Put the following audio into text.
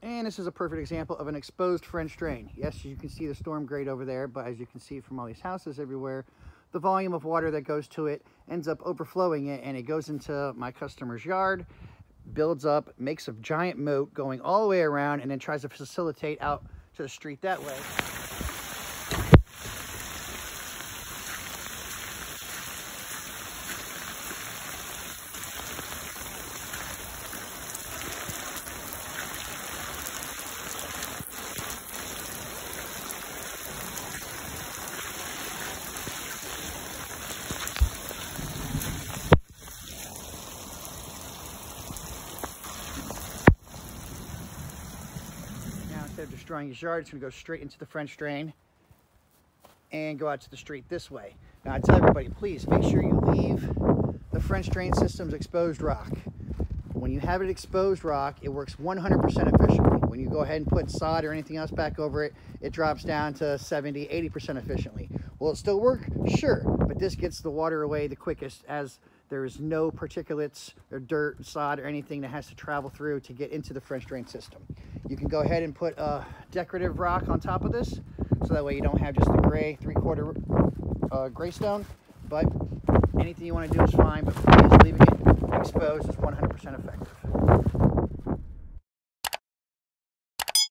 And this is a perfect example of an exposed French drain. Yes, you can see the storm grate over there, but as you can see from all these houses everywhere, the volume of water that goes to it ends up overflowing it, and it goes into my customer's yard, builds up, makes a giant moat going all the way around, and then tries to facilitate out to the street that way. Instead of destroying his yard, it's going to go straight into the French drain and go out to the street this way. Now I tell everybody, please make sure you leave the French drain system's exposed rock. When you have it exposed rock, it works 100% efficiently. When you go ahead and put sod or anything else back over it, it drops down to 70–80% efficiently. Will it still work? Sure, but this gets the water away the quickest, as there is no particulates or dirt, sod, or anything that has to travel through to get into the French drain system. You can go ahead and put a decorative rock on top of this, so that way you don't have just the gray 3/4 gray stone, but anything you want to do is fine, but please leaving it exposed is 100% effective.